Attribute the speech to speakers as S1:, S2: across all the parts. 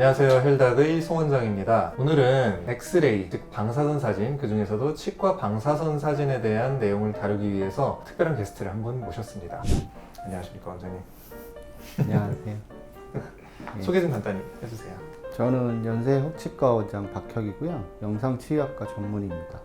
S1: 안녕하세요, 헬닥의 송원장입니다. 오늘은 엑스레이, 즉 방사선 사진, 그 중에서도 치과 방사선 사진에 대한 내용을 다루기 위해서 특별한 게스트를 한 분 모셨습니다. 안녕하십니까, 원장님.
S2: 안녕하세요.
S1: 소개 좀 간단히 해주세요.
S2: 저는 연세 흑치과 원장 박혁이고요. 영상치유학과 전문의입니다.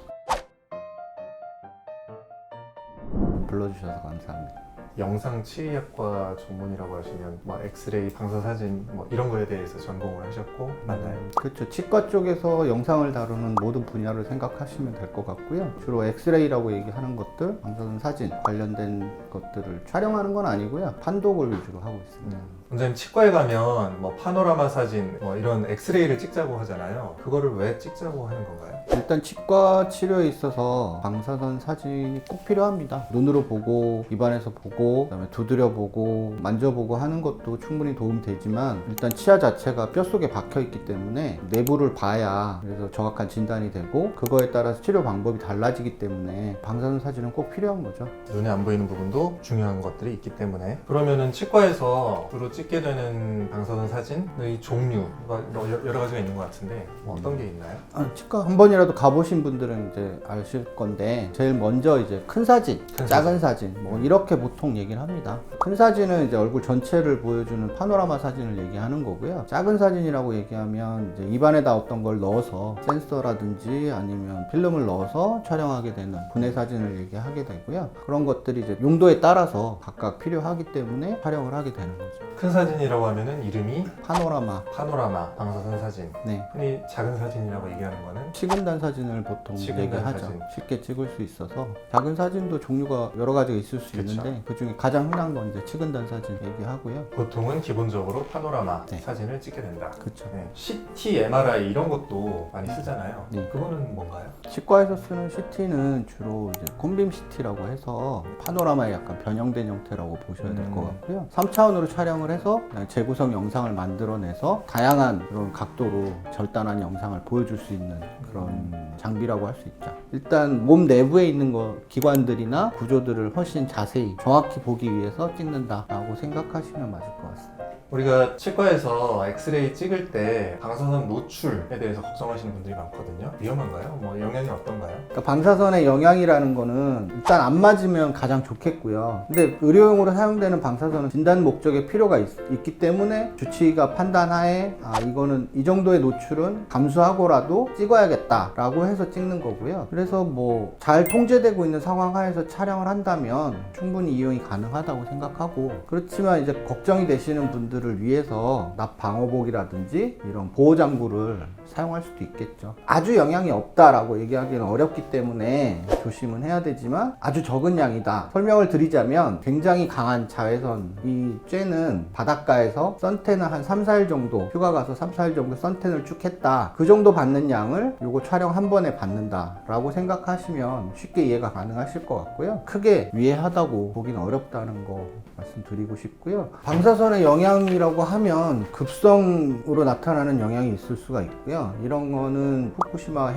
S2: 불러주셔서 감사합니다.
S1: 영상치의학과 전문이라고 하시면 엑스레이, 방사사진 이런 거에 대해서 전공을 하셨고 맞나요?
S2: 그렇죠. 치과 쪽에서 영상을 다루는 모든 분야를 생각하시면 될 것 같고요. 주로 엑스레이라고 얘기하는 것들, 방사선 사진 관련된 것들을 촬영하는 건 아니고요. 판독을 위주로 하고 있습니다.
S1: 원장님, 치과에 가면 파노라마 사진 이런 엑스레이를 찍자고 하잖아요. 그거를 왜 찍자고 하는 건가요?
S2: 일단 치과 치료에 있어서 방사선 사진이 꼭 필요합니다. 눈으로 보고 입안에서 보고 그다음에 두드려 보고 만져보고 하는 것도 충분히 도움이 되지만 일단 치아 자체가 뼛속에 박혀 있기 때문에 내부를 봐야 그래서 정확한 진단이 되고 그거에 따라서 치료 방법이 달라지기 때문에 방사선 사진은 꼭 필요한 거죠.
S1: 눈에 안 보이는 부분도 중요한 것들이 있기 때문에 그러면은 치과에서 주로 찍게 되는 방사선 사진의 종류가 여러 가지가 있는 것 같은데 어떤 게 있나요?
S2: 치과 한 번이라도 가보신 분들은 이제 아실 건데 제일 먼저 이제 큰 사진, 작은 사진 이렇게 보통 얘기를 합니다. 큰 사진은 이제 얼굴 전체를 보여주는 파노라마 사진을 얘기하는 거고요. 작은 사진이라고 얘기하면 이제 입안에다 어떤 걸 넣어서 센서라든지 아니면 필름을 넣어서 촬영하게 되는 분해 사진을 얘기하게 되고요. 그런 것들이 이제 용도에 따라서 각각 필요하기 때문에 촬영을 하게 되는 거죠.
S1: 큰 사진이라고 하면은 이름이
S2: 파노라마.
S1: 방사선 사진.
S2: 네.
S1: 흔히 작은 사진이라고 얘기하는 거는
S2: 치근단 사진을 보통
S1: 치근단
S2: 얘기하죠.
S1: 사진.
S2: 쉽게 찍을 수 있어서 작은 사진도 종류가 여러 가지가 있을 수
S1: 그쵸.
S2: 있는데 그 중에 가장 흔한 건 이제 치근단 사진 얘기하고요.
S1: 보통은 기본적으로 파노라마
S2: 네.
S1: 사진을 찍게 된다.
S2: 그렇죠.
S1: 네. CT, MRI 이런 것도 많이 쓰잖아요.
S2: 네.
S1: 그거는 뭔가요?
S2: 치과에서 쓰는 CT는 주로 이제 콤빔 CT라고 해서 파노라마의 약간 변형된 형태라고 보셔야 될 것 같고요. 3차원으로 촬영을 해서 재구성 영상을 만들어내서 다양한 그런 각도로 절단한 영상을 보여줄 수 있는 그런 장비라고 할 수 있죠. 일단 몸 내부에 있는 기관들이나 구조들을 훨씬 자세히 정확히 보기 위해서 찍는다라고 생각하시면 맞을 것 같습니다.
S1: 우리가 치과에서 엑스레이 찍을 때 방사선 노출에 대해서 걱정하시는 분들이 많거든요. 위험한가요? 영향이 어떤가요?
S2: 그러니까 방사선의 영향이라는 거는 일단 안 맞으면 가장 좋겠고요. 근데 의료용으로 사용되는 방사선은 진단 목적에 필요가 있기 때문에 주치의가 판단하에 이거는 이 정도의 노출은 감수하고라도 찍어야겠다라고 해서 찍는 거고요. 그래서 잘 통제되고 있는 상황 하에서 촬영을 한다면 충분히 이용이 가능하다고 생각하고 그렇지만 이제 걱정이 되시는 분들을 위해서 납 방호복이라든지 이런 보호 장구를 사용할 수도 있겠죠. 아주 영향이 없다라고 얘기하기는 어렵기 때문에 조심은 해야 되지만 아주 적은 양이다. 설명을 드리자면 굉장히 강한 자외선 이 쬐는 바닷가에서 선탠을 한 3, 4일 정도 휴가 가서 3, 4일 정도 선탠을 쭉 했다. 그 정도 받는 양을 요거 촬영 한 번에 받는다 라고 생각하시면 쉽게 이해가 가능하실 것 같고요. 크게 위해하다고 보기는 어렵다는 거 말씀드리고 싶고요. 방사선의 영향이라고 하면 급성으로 나타나는 영향이 있을 수가 있고요. 이런 거는 후쿠시마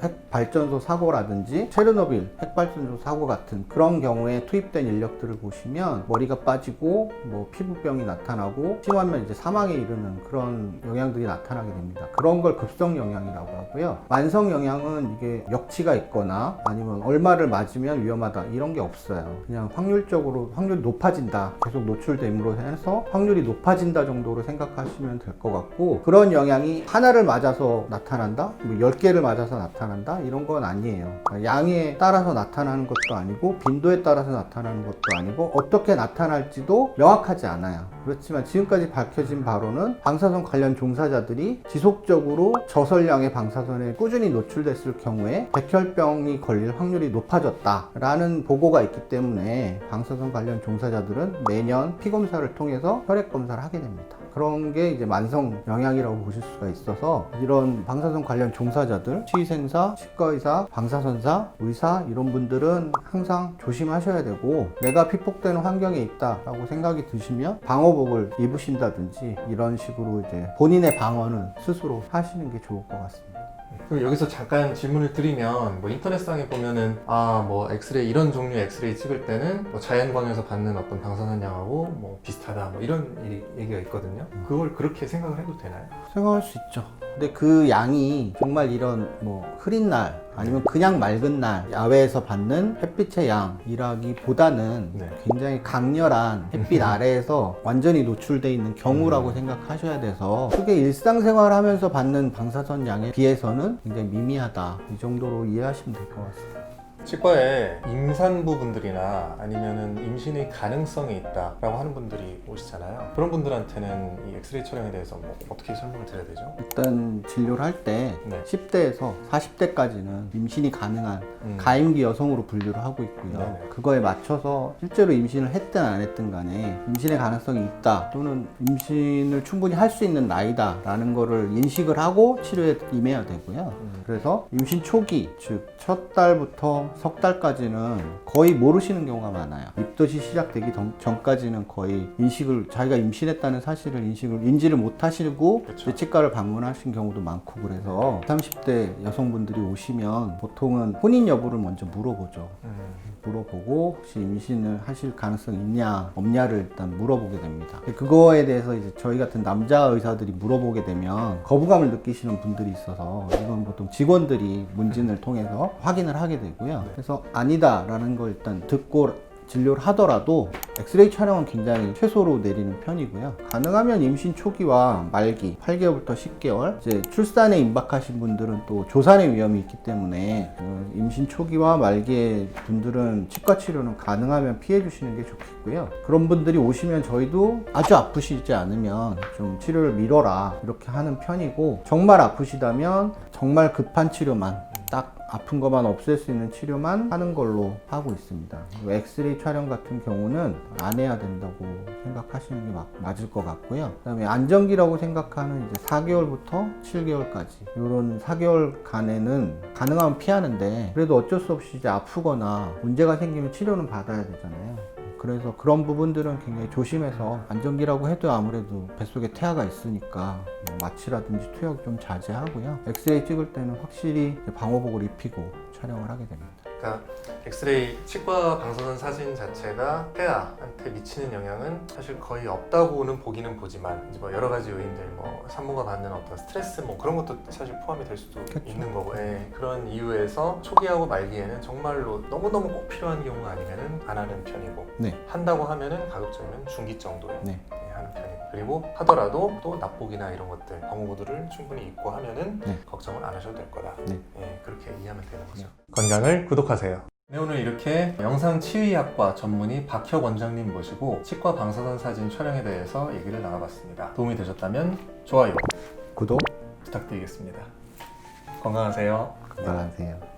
S2: 핵발전소 사고라든지 체르노빌 핵발전소 사고 같은 그런 경우에 투입된 인력들을 보시면 머리가 빠지고 피부병이 나타나고 심하면 이제 사망에 이르는 그런 영향들이 나타나게 됩니다. 그런 걸 급성 영향이라고 하고요. 만성 영향은 이게 역치가 있거나 아니면 얼마를 맞으면 위험하다 이런 게 없어요. 그냥 확률적으로 확률이 높아진다. 계속 노출됨으로 해서 확률이 높아진다 정도로 생각하시면 될 것 같고 그런 영향이 하나를 맞아서 나타난다? 10개를 맞아서 나타난다? 이런 건 아니에요. 양에 따라서 나타나는 것도 아니고 빈도에 따라서 나타나는 것도 아니고 어떻게 나타날지도 명확하지 않아요. 그렇지만 지금까지 밝혀진 바로는 방사선 관련 종사자들이 지속적으로 저설량의 방사선에 꾸준히 노출됐을 경우에 백혈병이 걸릴 확률이 높아졌다라는 보고가 있기 때문에 방사선 관련 종사자들은 매년 피검사를 통해서 혈액 검사를 하게 됩니다. 그런 게 이제 만성 영향이라고 보실 수가 있어서 이런 방사선 관련 종사자들, 치의생사, 치과의사, 방사선사, 의사 이런 분들은 항상 조심하셔야 되고 내가 피폭되는 환경에 있다라고 생각이 드시면 방호복을 입으신다든지 이런 식으로 이제 본인의 방어는 스스로 하시는 게 좋을 것 같습니다.
S1: 그럼 여기서 잠깐 질문을 드리면 뭐 인터넷상에 보면은 뭐 엑스레이 이런 종류의 엑스레이 찍을 때는 뭐 자연광에서 받는 어떤 방사선량하고 뭐 비슷하다 뭐 이런 얘기가 있거든요. 그걸 그렇게 생각을 해도 되나요?
S2: 생각할 수 있죠. 근데 그 양이 정말 이런 뭐 흐린 날 아니면 그냥 맑은 날 야외에서 받는 햇빛의 양이라기보다는
S1: 네.
S2: 굉장히 강렬한 햇빛 아래에서 완전히 노출돼 있는 경우라고 생각하셔야 돼서 그게 일상생활 하면서 받는 방사선 양에 비해서는 굉장히 미미하다, 이 정도로 이해하시면 될 것 같습니다.
S1: 치과에 임산부분들이나 아니면은 임신의 가능성이 있다라고 하는 분들이 오시잖아요. 그런 분들한테는 이 엑스레이 촬영에 대해서 뭐 어떻게 설명을 드려야 되죠?
S2: 일단 진료를 할 때
S1: 네.
S2: 10대에서 40대까지는 임신이 가능한
S1: 음.
S2: 가임기 여성으로 분류를 하고 있고요.
S1: 네네.
S2: 그거에 맞춰서 실제로 임신을 했든 안 했든 간에 임신의 가능성이 있다 또는 임신을 충분히 할 수 있는 나이다 라는 거를 인식을 하고 치료에 임해야 되고요. 그래서 임신 초기, 즉 첫 달부터 석 달까지는 거의 모르시는 경우가 많아요. 입덧이 시작되기 전까지는 거의 자기가 임신했다는 사실을 인지를 못 하시고
S1: 그쵸.
S2: 치과를 방문하신 경우도 많고, 그래서 30대 여성분들이 오시면 보통은 혼인 여부를 먼저 물어보죠. 물어보고 혹시 임신을 하실 가능성이 있냐 없냐를 일단 물어보게 됩니다. 그거에 대해서 이제 저희 같은 남자 의사들이 물어보게 되면 거부감을 느끼시는 분들이 있어서 이건 보통 직원들이 문진을 통해서 확인을 하게 되고요. 그래서 아니다라는 걸 일단 듣고 진료를 하더라도 엑스레이 촬영은 굉장히 최소로 내리는 편이고요. 가능하면 임신 초기와 말기 8개월부터 10개월, 이제 출산에 임박하신 분들은 또 조산의 위험이 있기 때문에 임신 초기와 말기의 분들은 치과 치료는 가능하면 피해 주시는 게 좋겠고요. 그런 분들이 오시면 저희도 아주 아프시지 않으면 좀 치료를 미뤄라 이렇게 하는 편이고, 정말 아프시다면 정말 급한 치료만, 딱 아픈 것만 없앨 수 있는 치료만 하는 걸로 하고 있습니다. 엑스레이 촬영 같은 경우는 안 해야 된다고 생각하시는 게 맞을 것 같고요. 그 다음에 안정기라고 생각하는 이제 4개월부터 7개월까지 이런 4개월간에는 가능하면 피하는데, 그래도 어쩔 수 없이 이제 아프거나 문제가 생기면 치료는 받아야 되잖아요. 그래서 그런 부분들은 굉장히 조심해서, 안정기라고 해도 아무래도 뱃속에 태아가 있으니까 뭐 마취라든지 투약 좀 자제하고요. 엑스레이 찍을 때는 확실히 방호복을 입히고 촬영을 하게 됩니다.
S1: 그러니까 엑스레이 치과 방사선 사진 자체가 태아한테 미치는 영향은 사실 거의 없다고는 보기는 보지만, 이제 뭐 여러 가지 요인들, 뭐 산모가 받는 어떤 스트레스 뭐 그런 것도 사실 포함이 될 수도
S2: 그쵸.
S1: 있는 거고, 그런 이유에서 초기하고 말기에는 정말로 너무너무 꼭 필요한 경우가 아니면은 안 하는 편이고,
S2: 네.
S1: 한다고 하면은 가급적이면 중기 정도에
S2: 네.
S1: 하는 편이고, 그리고 하더라도 또 납복이나 이런 것들 방호구들을 충분히 입고 하면은
S2: 네.
S1: 걱정을 안 하셔도 될 거다.
S2: 네.
S1: 그렇게 이해하면 되는 거죠. 건강을 구독하세요. 네, 오늘 이렇게 영상치의학과 전문의 박혁 원장님 모시고 치과 방사선 사진 촬영에 대해서 얘기를 나눠봤습니다. 도움이 되셨다면 좋아요,
S2: 구독
S1: 부탁드리겠습니다. 건강하세요.
S2: 건강하세요.